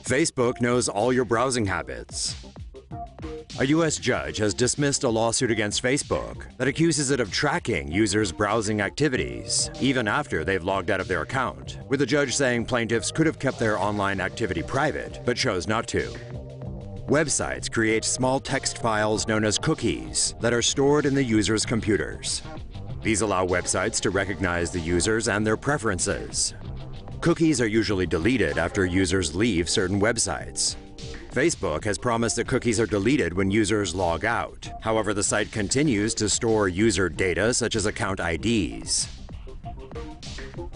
Facebook knows all your browsing habits. A U.S. judge has dismissed a lawsuit against Facebook that accuses it of tracking users' browsing activities, even after they've logged out of their account, with the judge saying plaintiffs could have kept their online activity private, but chose not to. Websites create small text files known as cookies that are stored in the user's computers. These allow websites to recognize the users and their preferences. Cookies are usually deleted after users leave certain websites. Facebook has promised that cookies are deleted when users log out. However, the site continues to store user data such as account IDs.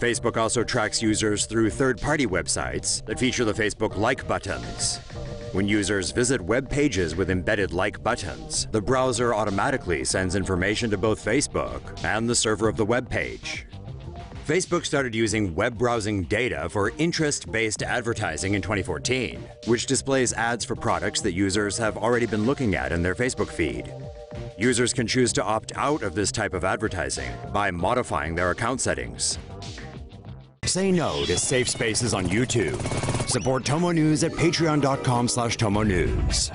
Facebook also tracks users through third-party websites that feature the Facebook like buttons. When users visit web pages with embedded like buttons, the browser automatically sends information to both Facebook and the server of the web page. Facebook started using web browsing data for interest-based advertising in 2014, which displays ads for products that users have already been looking at in their Facebook feed. Users can choose to opt out of this type of advertising by modifying their account settings. Say no to safe spaces on YouTube. Support TomoNews at patreon.com/TomoNews.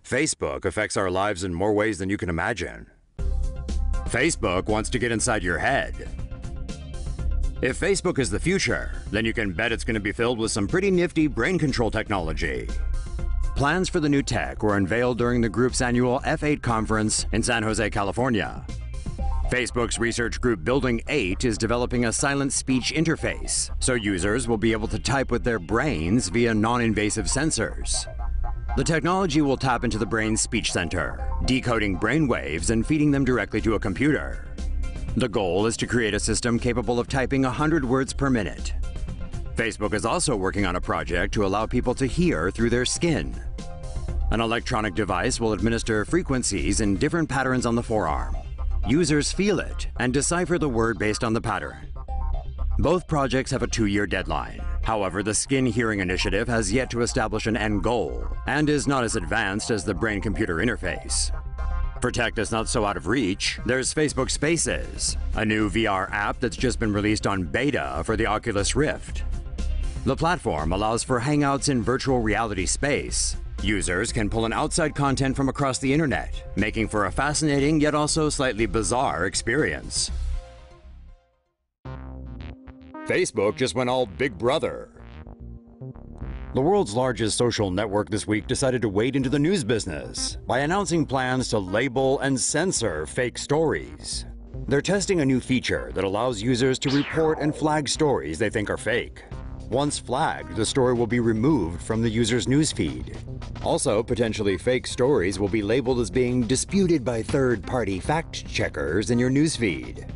Facebook affects our lives in more ways than you can imagine. Facebook wants to get inside your head. If Facebook is the future, then you can bet it's going to be filled with some pretty nifty brain control technology. Plans for the new tech were unveiled during the group's annual F8 conference in San Jose, California. Facebook's research group Building 8 is developing a silent speech interface, so users will be able to type with their brains via non-invasive sensors. The technology will tap into the brain's speech center, decoding brain waves and feeding them directly to a computer. The goal is to create a system capable of typing 100 words per minute. Facebook is also working on a project to allow people to hear through their skin. An electronic device will administer frequencies in different patterns on the forearm. Users feel it and decipher the word based on the pattern. Both projects have a 2-year deadline. However, the Skin Hearing Initiative has yet to establish an end goal and is not as advanced as the brain-computer interface. For tech that's not so out of reach, there's Facebook Spaces, a new VR app that's just been released on beta for the Oculus Rift. The platform allows for hangouts in virtual reality space. Users can pull in outside content from across the internet, making for a fascinating yet also slightly bizarre experience. Facebook just went all Big Brother. The world's largest social network this week decided to wade into the news business by announcing plans to label and censor fake stories. They're testing a new feature that allows users to report and flag stories they think are fake. Once flagged, the story will be removed from the user's newsfeed. Also, potentially fake stories will be labeled as being disputed by third-party fact-checkers in your newsfeed.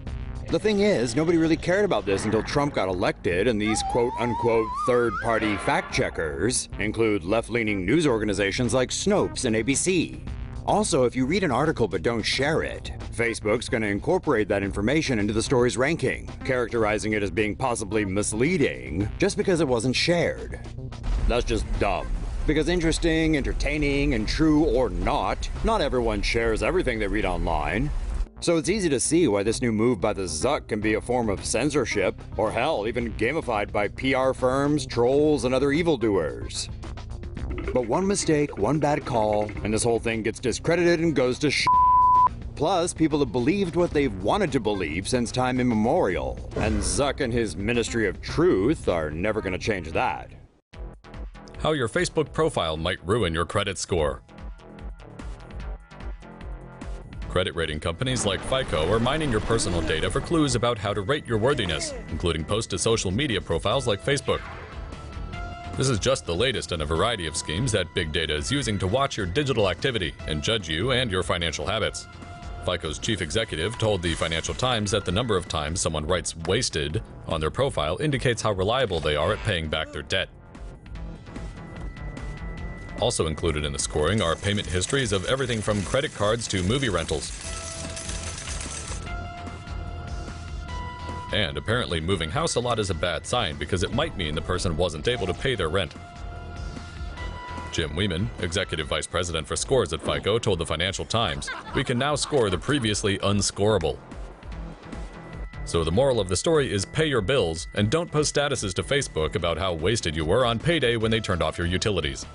The thing is, nobody really cared about this until Trump got elected, and these quote-unquote third-party fact-checkers include left-leaning news organizations like Snopes and ABC. Also, if you read an article but don't share it, Facebook's going to incorporate that information into the story's ranking, characterizing it as being possibly misleading just because it wasn't shared. That's just dumb. Because interesting, entertaining, and true or not everyone shares everything they read online. So it's easy to see why this new move by the Zuck can be a form of censorship, or hell, even gamified by PR firms, trolls, and other evildoers. But one mistake, one bad call, and this whole thing gets discredited and goes to shit. Plus, people have believed what they've wanted to believe since time immemorial, and Zuck and his Ministry of Truth are never going to change that. How your Facebook profile might ruin your credit score. Credit rating companies like FICO are mining your personal data for clues about how to rate your worthiness, including posts to social media profiles like Facebook. This is just the latest in a variety of schemes that big data is using to watch your digital activity and judge you and your financial habits. FICO's chief executive told the Financial Times that the number of times someone writes "wasted" on their profile indicates how reliable they are at paying back their debt. Also included in the scoring are payment histories of everything from credit cards to movie rentals. And apparently moving house a lot is a bad sign because it might mean the person wasn't able to pay their rent. Jim Weeman, executive vice president for scores at FICO, told the Financial Times, "We can now score the previously unscorable." So the moral of the story is pay your bills and don't post statuses to Facebook about how wasted you were on payday when they turned off your utilities.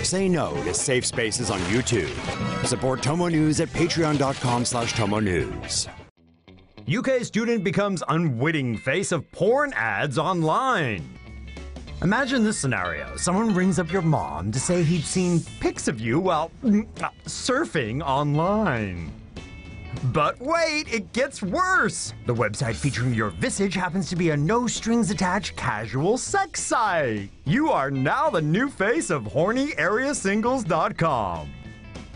Say no to safe spaces on YouTube. Support TomoNews at patreon.com/TomoNews. UK student becomes unwitting face of porn ads online. Imagine this scenario. Someone rings up your mom to say he'd seen pics of you while surfing online. But wait, it gets worse! The website featuring your visage happens to be a no-strings-attached casual sex site. You are now the new face of hornyareasingles.com.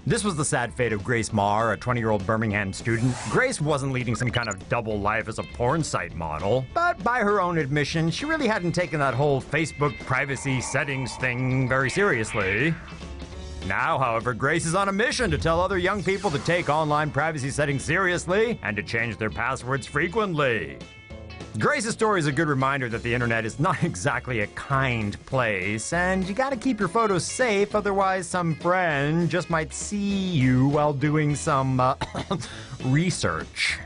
This was the sad fate of Grace Marr, a 20-year-old Birmingham student. Grace wasn't leading some kind of double life as a porn site model, but by her own admission, she really hadn't taken that whole Facebook privacy settings thing very seriously. Now, however, Grace is on a mission to tell other young people to take online privacy settings seriously and to change their passwords frequently. Grace's story is a good reminder that the internet is not exactly a kind place, and you gotta keep your photos safe, otherwise some friend just might see you while doing some research.